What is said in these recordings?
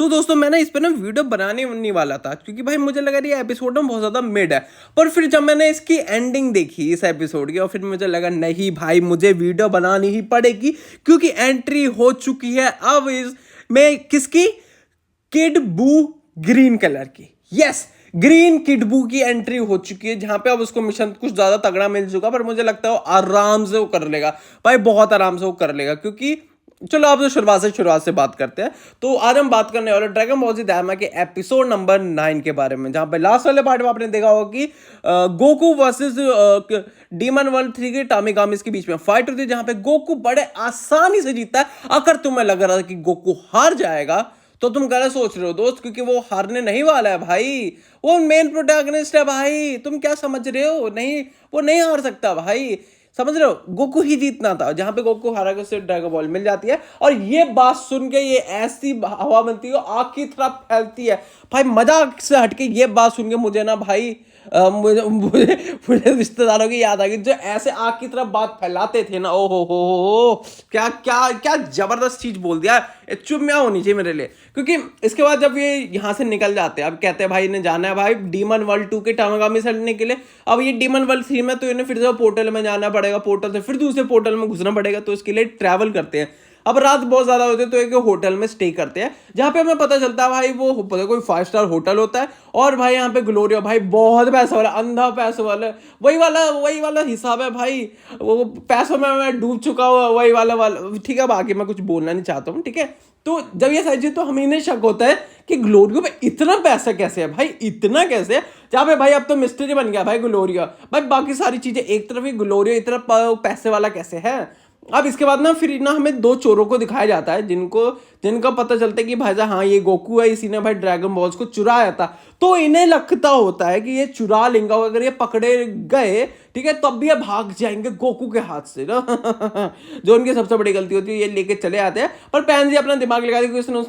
सो दोस्तों मैं ना इस पे ना वीडियो बनाने नहीं वाला था क्योंकि भाई मुझे लगा ये एपिसोड ना बहुत ज़्यादा मिड है। पर फिर जब मैंने इसकी एंडिंग देखी इस एपिसोड की और फिर मुझे लगा नहीं भाई मुझे वीडियो बनानी ही पड़ेगी क्योंकि एंट्री हो चुकी है अब इस में किसकी, किड बू ग्रीन कलर की। यस, ग्रीन किड बू की एंट्री हो चुकी है जहां पे अब उसको मिशन कुछ ज्यादा तगड़ा मिल चुका, पर मुझे लगता है वो आराम से वो कर लेगा भाई, बहुत आराम से वो कर लेगा। क्योंकि चलो आप तो शुरुआत से बात करते हैं। तो आज हम बात करने वाले ड्रैगन बॉल जी दायमा के एपिसोड नंबर 9 के बारे में, जहां पे लास्ट वाले पार्ट में आपने देखा होगा कि गोकू वर्सेस डीमन वर्ल्ड 3 के टामिगामिस के बीच में फाइट होती है, जहां पे गोकू बड़े आसानी से जीतता है। अगर तुम्हें लग रहा था कि गोकू हार जाएगा तो तुम गलत सोच रहे हो दोस्त, क्योंकि वो हारने नहीं वाला है भाई। वो मेन प्रोटैगनिस्ट है भाई, तुम क्या समझ रहे हो, नहीं वो नहीं हार सकता भाई, समझ रहे हो। गोकू ही जीतना था, जहां पे गोकू हारा के उसे ड्रैगन बॉल मिल जाती है। और ये बात सुन के ये ऐसी हवा बनती है, आग की तरह फैलती है भाई। मजाक से हटके ये बात सुन के मुझे ना भाई मुझे रिश्तेदारों की याद आ गई जो ऐसे आग की तरफ बात फैलाते थे ना। ओ हो क्या क्या क्या जबरदस्त चीज बोल दिया। चुप में होनी चाहिए मेरे लिए। क्योंकि इसके बाद जब ये यहाँ से निकल जाते हैं, अब कहते हैं भाई ने जाना है भाई डीमन वर्ल्ड 2 के टामागामी से लड़ने के लिए। अब ये डीमन वर्ल्ड 3 में तो इन्हें फिर से पोर्टल में जाना पड़ेगा, पोर्टल से फिर दूसरे पोर्टल में घुसना पड़ेगा, तो इसके लिए ट्रैवल करते हैं। अब रात बहुत ज्यादा होती है तो एक होटल में स्टे करते हैं, जहां पे हमें पता चलता है भाई वो पता कोई 5 स्टार होटल होता है। और भाई यहाँ पे ग्लोरिया भाई बहुत पैसा वाला, अंधा पैसे वाला, वही वाला हिसाब है भाई। वो पैसों में मैं डूब चुका हूँ, वही वाला ठीक है। बाकी मैं कुछ बोलना नहीं चाहता हूँ, ठीक है। तो जब ये सारी चीज, तो हमें इन्हें शक होता है कि ग्लोरियो में इतना पैसा कैसे है भाई, इतना कैसे है। जहाँ पे भाई अब तो मिस्ट्री बन गया भाई ग्लोरिया भाई, बाकी सारी चीजें एक तरफ ही, ग्लोरिया इतना पैसे वाला कैसे है। अब इसके बाद ना फिर ना हमें 2 चोरों को दिखाया जाता है जिनका पता चलता है कि भाई हाँ ये गोकू है, इसी ने भाई ड्रैगन बॉल्स को चुराया था। तो इन्हें लगता होता है कि ये चुरा लेंगे, अगर ये पकड़े गए ठीक है तब भी ये भाग जाएंगे गोकू के हाथ से ना जो उनकी सबसे बड़ी गलती होती है। ये लेके चले आते हैं, पर पैंजी अपना दिमाग लगा दी उसने उस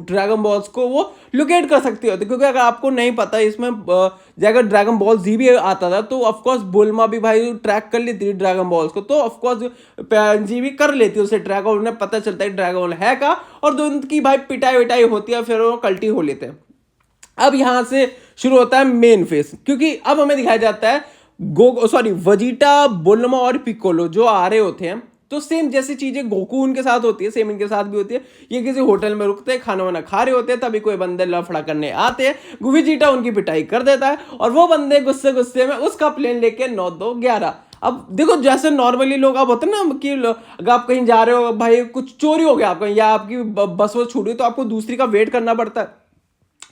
ड्रैगन बॉल्स को वो लोकेट कर सकती होती, क्योंकि अगर आपको नहीं पता इसमें अगर ड्रैगन बॉल जी भी आता था तो ऑफकोर्स बुल्मा भी भाई ट्रैक कर लेती थी ड्रैगन बॉल्स को, तो ऑफकोर्स पैंजी भी कर लेती उसे ट्रैक, और उन्हें पता चलता है ड्रैगन बॉल है का, और दो उनकी भाई पिटाई विटाई होती है, फिर वो कल्टी हो लेते हैं। अब यहां से शुरू होता है मेन फेस, क्योंकि अब हमें दिखाया जाता है वजीटा, बुल्मा और पिकोलो जो आ रहे होते हैं। तो सेम जैसी चीजें गोकू उनके साथ होती है, सेम इनके साथ भी होती है। ये किसी होटल में रुकते हैं, खाना वाना खा रहे होते हैं, तभी कोई बंदे लफड़ा करने आते हैं। वजीटा उनकी पिटाई कर देता है और वो बंदे गुस्से गुस्से में उसका प्लेन लेके 9-2-11। अब देखो जैसे नॉर्मली लोग आप होते हैं ना कि अगर आप कहीं जा रहे हो भाई, कुछ चोरी हो गया आपका, या आपकी बस वो छूट गई, तो आपको दूसरी का वेट करना पड़ता है।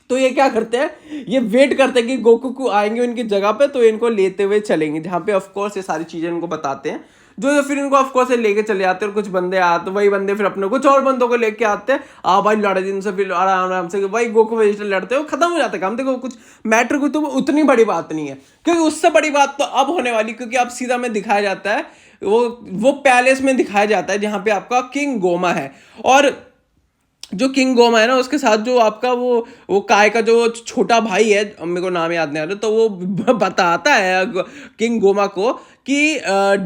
तो ये क्या करते हैं, ये वेट करते हैं कि गोकू को आएंगे उनकी जगह पे, तो इनको लेते हुए चलेंगे, जहां पे ऑफ कोर्स ये सारी चीजें इनको बताते हैं, जो फिर इनको ऑफ कोर्स लेके चले जाते हैं। और कुछ बंदे आते, वही बंदे फिर अपने कुछ और बंदों को लेके आते हैं। भाई लड़े दिन से फिर आराम से वही गोकू वेजिटल लड़ते हैं, खत्म हो जाता है काम। देखो कुछ मैटर को तो उतनी बड़ी बात नहीं है, क्योंकि उससे बड़ी बात तो अब होने वाली, क्योंकि अब सीधा में दिखाया जाता है वो पैलेस में दिखाया जाता है जहां पे आपका किंग गोमा है। और जो किंग गोमा है ना, उसके साथ जो आपका वो काय का जो छोटा भाई है, मेरे को नाम याद नहीं आ रहा, तो वो बताता है किंग गोमा को कि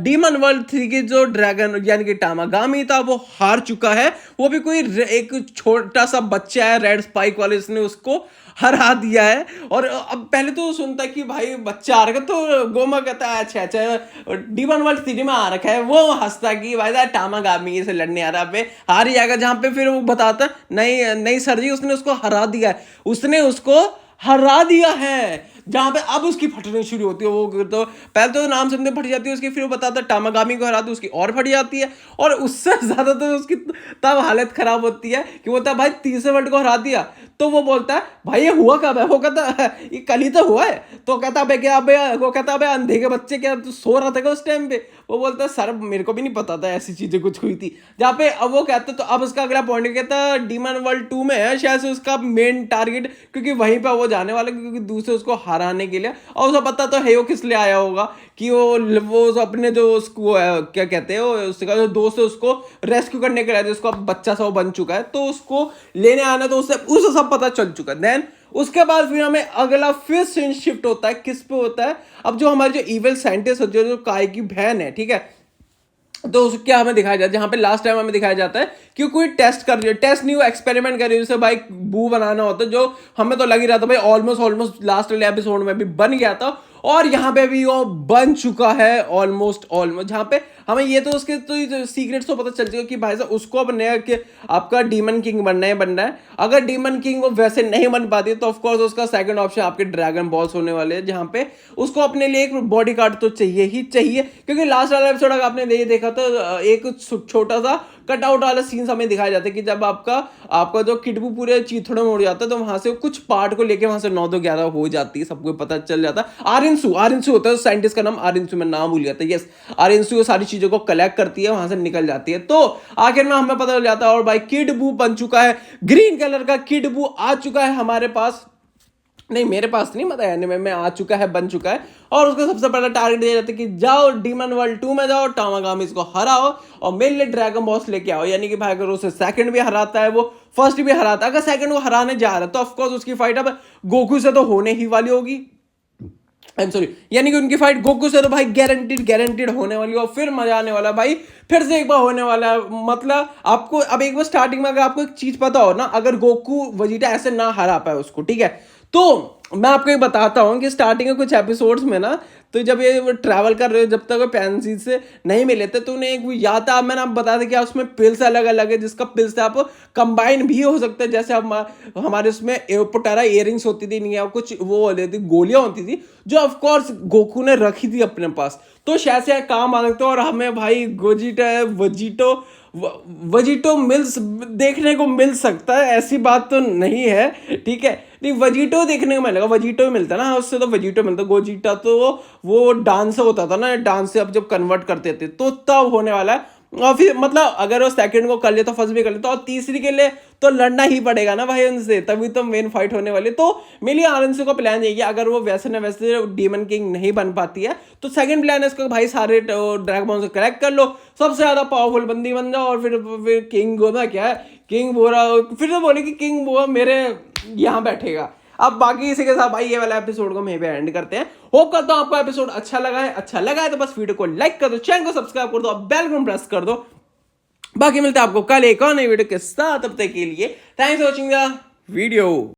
डीमन वर्ल्ड 3 की जो ड्रैगन यानी कि टामागामी था वो हार चुका है। वो भी कोई एक छोटा सा बच्चा है रेड स्पाइक वाले, इसने उसको हरा दिया है। और अब पहले तो सुनता है कि भाई बच्चा आ रखा, तो गोमा कहता है अच्छा डीमन वर्ल्ड 3 में आ रखा है। वो हंसता कि भाई टामागामी से लड़ने आ रहा है, हार ही जाएगा। जहां पे फिर वो बताता नहीं नहीं सर जी, उसने उसको हरा दिया है, उसने उसको हरा दिया है। जहां पे अब उसकी फटने शुरू होती है, वो तो पहले तो नाम सुनते फट जाती है उसकी, फिर वो बताता है टामागामी को हरा दो, उसकी और फट जाती है। और उससे ज्यादा तो उसकी तब हालत खराब होती है कि बोलता है भाई तीसरे वर्ल्ड को हरा दिया। तो वो बोलता है भाई ये हुआ कब है, वो कहता है ये कल ही तो हुआ है। तो कहता है क्या वो कहता है अंधे के बच्चे क्या तू सो रहा था उस टाइम पे। वो बोलता है सर मेरे को भी नहीं पता था ऐसी चीजें कुछ हुई थी। जहाँ पे अब वो कहता है, तो अब उसका अगला पॉइंट कहता है डीमन वर्ल्ड 2 में है शायद से उसका मेन टारगेट, क्योंकि वहीं पर वो जाने वाला, क्योंकि दूसरे उसको हराने के लिए। और उसको पता तो है वो किस लिए आया होगा, कि वो अपने जो उसको क्या कहते हैं, उसका जो दोस्त है उसको रेस्क्यू करने के लिए, जिसको अब बच्चा सा वो बन चुका है, तो उसको लेने आना, तो उसे सब पता चल चुका है। देन उसके बाद फिर हमें अगला फिर सीन शिफ्ट होता है, किस पे होता है, अब जो हमारे जो इविल साइंटिस्ट जो काय की बहन है, ठीक है, तो क्या हमें दिखाया जाता है, जहां पे लास्ट टाइम हमें दिखाया जाता है कि कोई टेस्ट कर रही है, टेस्ट नहीं, वो एक्सपेरिमेंट कर रही है, उसे भाई बू बनाना होता है, जो हमें तो लग ही रहा था भाई ऑलमोस्ट लास्ट वाले एपिसोड में भी बन गया था, और यहाँ पे भी वो बन चुका है ऑलमोस्ट, जहाँ पे हमें ये तो उसके तो सीक्रेट्स तो पता चल चुका कि भाई साहब उसको अब नया कि आपका डीमन किंग बनना है। अगर डीमन किंग वो वैसे नहीं बन पाती तो ऑफकोर्स उसका सेकंड ऑप्शन आपके ड्रैगन बॉल्स होने वाले हैं, जहाँ पे उसको अपने लिए एक बॉडी गार्ड तो चाहिए ही चाहिए, क्योंकि लास्ट वाला एपिसोड अगर आपने ये देखा तो एक छोटा सा कटआउट वाला सीन हमें दिखाया जाता है कि जब आपका जो किडबू पूरे चीथड़ों में उड़ जाता है, तो वहां से कुछ पार्ट को लेके वहां से 9-2-11 हो जाती है, सबको पता चल जाता है। आरिंसू होता है साइंटिस्ट का नाम, आरिंसू, मैं नाम भूल गया था, यस आरिंसू, वो सारी चीजों को कलेक्ट करती है, वहां से निकल जाती है, तो आखिर में हमें पता चल जाता है और भाई किडबू बन चुका है, ग्रीन कलर का किडबू आ चुका है हमारे पास, नहीं मेरे पास नहीं, मतलब एनिमे में आ चुका है, बन चुका है, और उसको सबसे पहला टारगेट दिया जाता है कि जाओ डीमन वर्ल्ड 2 में जाओ, टामागामी इसको हराओ और मेरे लिए ड्रैगन बॉस लेके आओ। यानी कि भाई अगर उसे सेकंड भी हराता है, वो फर्स्ट भी हराता है, अगर सेकंड को हराने जा रहा है तो ऑफकोर्स उसकी फाइट अब गोकू से तो होने ही वाली होगी, आई एम सॉरी, यानी कि उनकी फाइट गोकू से तो भाई गारंटीड होने वाली है, और फिर मजा आने वाला भाई, फिर से एक बार होने वाला है। मतलब आपको अब एक बार स्टार्टिंग में अगर आपको एक चीज पता हो ना, अगर गोकू वजीटा ऐसे ना हरा पाए उसको, ठीक है, तो मैं आपको ये बताता हूँ कि स्टार्टिंग में कुछ एपिसोड्स में ना, तो जब ये ट्रैवल कर रहे हो, जब तक वो पैंसी से नहीं मिले थे, तो उन्हें एक याद था, मैंने आप बता दें कि उसमें पिल्स अलग अलग है, जिसका पिल्स आप कंबाइन भी हो सकता है, जैसे हमारे उसमें पोटारा इयरिंग्स होती थी, नहीं, कुछ वो होती थी, गोलियां होती थी, जो ऑफकोर्स गोकू ने रखी थी अपने पास, तो शायद से काम आ सकते, और हमें भाई वजीटो मिल्स देखने को मिल सकता है, ऐसी बात तो नहीं है, ठीक है, नहीं वजीटो देखने को मिलेगा, वजीटो ही मिलता ना, उससे तो वजीटो मिलता, गोजीटा तो वो डांस होता था ना, डांस से अब जब कन्वर्ट करते थे तो तब होने वाला है, और फिर मतलब अगर वो सेकंड को कर ले तो फर्स्ट भी कर ले, तो और तीसरी के लिए तो लड़ना ही पड़ेगा ना भाई उनसे, तभी तो मेन फाइट होने वाली। तो मेरी आनंद को प्लान यही है, अगर वो वैसे ना वैसे डीमन किंग नहीं बन पाती है, तो सेकंड प्लान है इसका भाई सारे ड्रैगन बॉल से कलेक्ट कर लो, सबसे ज्यादा पावरफुल बंदी बन जाओ, और फिर किंग होना क्या है, किंग बोरा, फिर तो बोले कि किंग वो मेरे यहाँ बैठेगा। अब बाकी इसी के साथ भाई ये वाला एपिसोड को यहीं पे एंड करते हैं। होप करता हूं आपको एपिसोड अच्छा लगा है तो बस वीडियो को लाइक कर दो, चैनल को सब्सक्राइब कर दो, बेल को प्रेस कर दो। बाकी मिलते हैं आपको कल एक और नई वीडियो के साथ, तब तक के लिए thanks for watching the video.